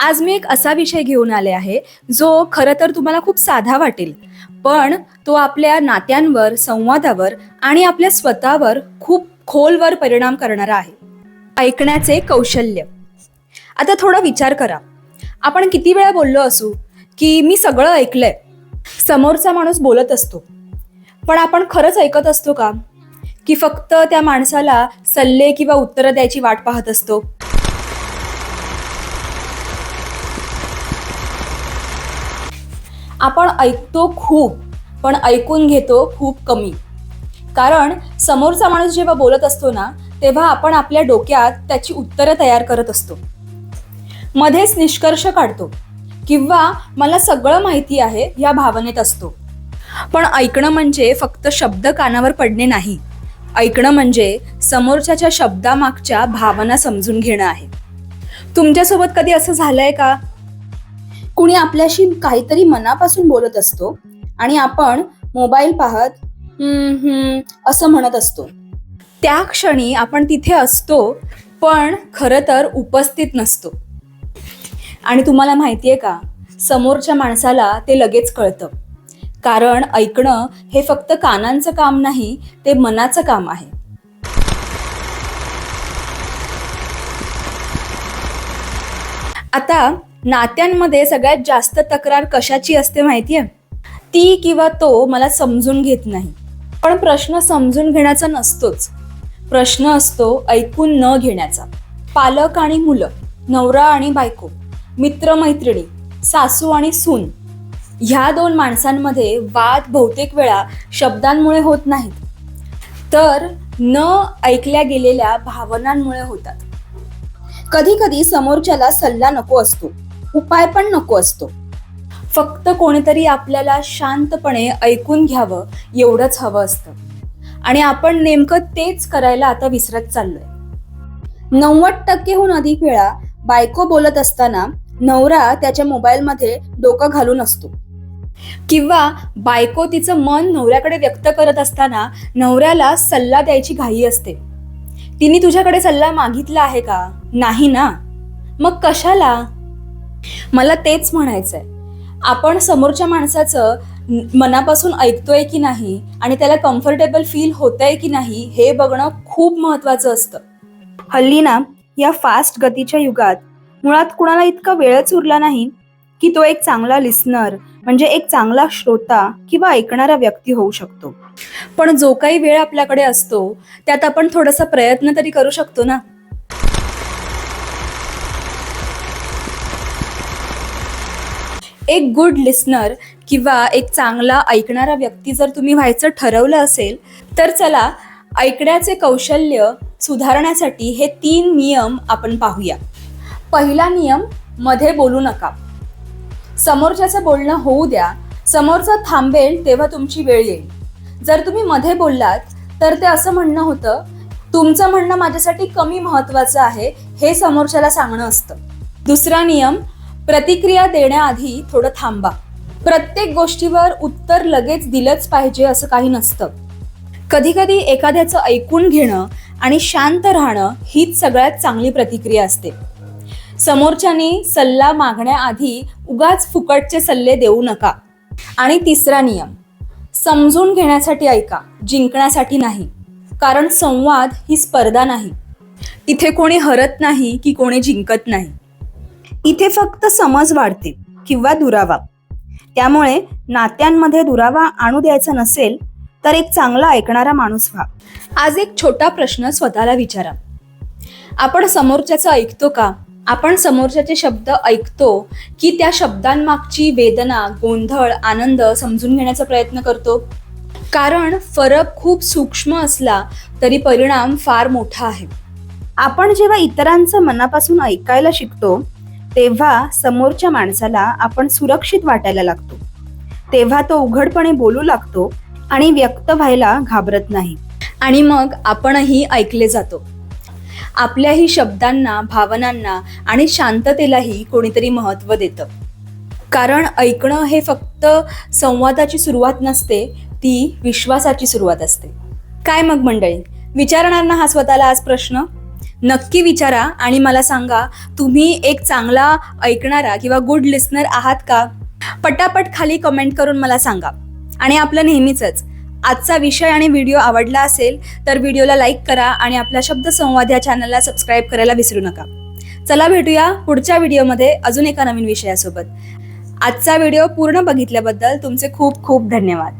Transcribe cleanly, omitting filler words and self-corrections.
आज मी एक असा विषय घेऊन आले आहे जो खरं तर तुम्हाला खूप साधा वाटेल, पण तो आपल्या नात्यांवर, संवादावर आणि आपल्या स्वतःवर खूप खोलवर परिणाम करणारा आहे. ऐकण्याचे कौशल्य. आता थोडा विचार करा. आपण किती वेळा बोललो असू की मी सगळं ऐकलंय. समोरचा माणूस बोलत असतो, पण आपण खरंच ऐकत असतो का? की फक्त त्या माणसाला सल्ले किंवा उत्तरं द्यायची वाट पाहत असतो? आपण ऐकतो खूप, पण ऐकून घेतो खूप कमी. कारण समोरचा माणूस जेव्हा बोलत असतो ना, तेव्हा आपण आपल्या डोक्यात त्याची उत्तरं तयार करत असतो, मध्येच निष्कर्ष काढतो किंवा मला सगळं माहिती आहे या भावनेत असतो. पण ऐकणं म्हणजे फक्त शब्द कानावर पडणे नाही. ऐकणं म्हणजे समोरच्याच्या शब्दामागच्या भावना समजून घेणं आहे. तुमच्यासोबत कधी असं झालंय का? कुणी आपल्याशी काहीतरी मनापासून बोलत असतो आणि आपण मोबाईल पाहत असं म्हणत असतो. त्या क्षणी आपण तिथे असतो, पण खरं तर उपस्थित नसतो. आणि तुम्हाला माहितीये का, समोरच्या माणसाला ते लगेच कळतं. कारण ऐकणं हे फक्त कानांचं काम नाही, ते मनाचं काम आहे. आता नात्यांमध्ये सगळ्यात जास्त तक्रार कशाची असते माहितीये? ती किंवा तो मला समजून घेत नाही. पण प्रश्न समजून घेण्याचा नसतोच, प्रश्न असतो ऐकून न घेण्याचा. पालक आणि मुलं, नवरा आणि बायको, मित्रमैत्रिणी, सासू आणि सून, ह्या दोन माणसांमध्ये वाद बहुतेक वेळा शब्दांमुळे होत नाहीत, तर न ऐकल्या गेलेल्या भावनांमुळे होतात. कधी कधी समोरच्याला सल्ला नको असतो, उपाय पण नको असतो. फक्त कोणीतरी आपल्याला शांतपणे ऐकून घ्यावं एवढंच हवं असतं. आणि आपण नेमकं तेच करायला आता विसरत चाललोय. 90% अधिक वेळा बायको बोलत असताना नवरा त्याच्या मोबाईलमध्ये डोकं घालून असतो, किंवा बायको तिचं मन नवऱ्याकडे व्यक्त करत असताना नवऱ्याला सल्ला द्यायची घाई असते. तिने तुझ्याकडे सल्ला मागितला आहे का? नाही ना, मग कशाला? मला तेच म्हणायचंय, आपण समोरच्या माणसाचं मनापासून ऐकतोय की नाही आणि त्याला कम्फर्टेबल फील होतंय की नाही हे बघणं खूप महत्वाचं असतं. हल्ली ना, या फास्ट गतीच्या युगात मुळात कुणाला इतका वेळच उरला नाही की तो एक चांगला लिसनर, म्हणजे एक चांगला श्रोता किंवा ऐकणारा व्यक्ती होऊ शकतो. पण जो काही वेळ आपल्याकडे असतो त्यात आपण थोडासा प्रयत्न तरी करू शकतो ना. एक गुड लिसनर किंवा एक चांगला ऐकणारा व्यक्ती जर तुम्ही व्हायचं ठरवलं असेल, तर चला ऐकण्याचे कौशल्य सुधारण्यासाठी हे 3 नियम आपण पाहूया. पहिला नियम, मध्ये बोलू नका. समोरच्याचं बोलणं होऊ द्या. समोरचा थांबेल तेव्हा तुमची वेळ येईल. जर तुम्ही मध्ये बोललात तर ते असं म्हणणं होतं, तुमचं म्हणणं माझ्यासाठी कमी महत्वाचं आहे, हे समोरच्याला सांगणं असतं. दुसरा नियम, प्रतिक्रिया देण्याआधी थोडं थांबा. प्रत्येक गोष्टीवर उत्तर लगेच दिलंच पाहिजे असं काही नसतं. कधी कधी एखाद्याचं ऐकून घेणं आणि शांत राहणं हीच सगळ्यात चांगली प्रतिक्रिया असते. समोरच्याने सल्ला मागण्याआधी उगाच फुकटचे सल्ले देऊ नका. आणि तिसरा नियम, समजून घेण्यासाठी ऐका, जिंकण्यासाठी नाही. कारण संवाद ही स्पर्धा नाही. इथे कोणी हरत नाही की कोणी जिंकत नाही. इथे फक्त समज वाढते किंवा दुरावा. त्यामुळे नात्यांमध्ये दुरावा आणू द्यायचा नसेल तर एक चांगला ऐकणारा माणूस व्हा. आज एक छोटा प्रश्न स्वतःला विचारा. आपण समोरच्याचं ऐकतो का? आपण समोरच्याचे शब्द ऐकतो की त्या शब्दांमागची वेदना, गोंधळ, आनंद समजून घेण्याचा प्रयत्न करतो? कारण फरक खूप सूक्ष्म असला तरी परिणाम फार मोठा आहे. आपण जेव्हा इतरांचं मनापासून ऐकायला शिकतो तेव्हा समोरच्या माणसाला आपण सुरक्षित वाटायला लागतो. तेव्हा तो उघडपणे बोलू लागतो आणि व्यक्त व्हायला घाबरत नाही. आणि मग आपणही ऐकले जातो. आपल्याही शब्दांना, भावनांना आणि शांततेलाही कोणीतरी महत्त्व देतं. कारण ऐकणं हे फक्त संवादाची सुरुवात नसते, ती विश्वासाची सुरुवात असते. काय मग मंडळी, विचारणार ना हा स्वतःला आज प्रश्न? नक्की विचारा आणि मला सांगा, तुम्ही एक चांगला ऐकणारा किंवा गुड लिस्नर आहात का? पटापट खाली कमेंट करून मला सांगा. आणि आपलं नेहमीच आजचा विषय आणि व्हिडिओ आवडला असेल तर व्हिडिओला लाईक करा आणि आपल्या शब्दसंवाद या चॅनलला सबस्क्राईब करायला विसरू नका. चला भेटूया पुढच्या व्हिडिओमध्ये अजून एका नवीन विषयासोबत. आजचा व्हिडिओ पूर्ण बघितल्याबद्दल तुमचे खूप खूप धन्यवाद.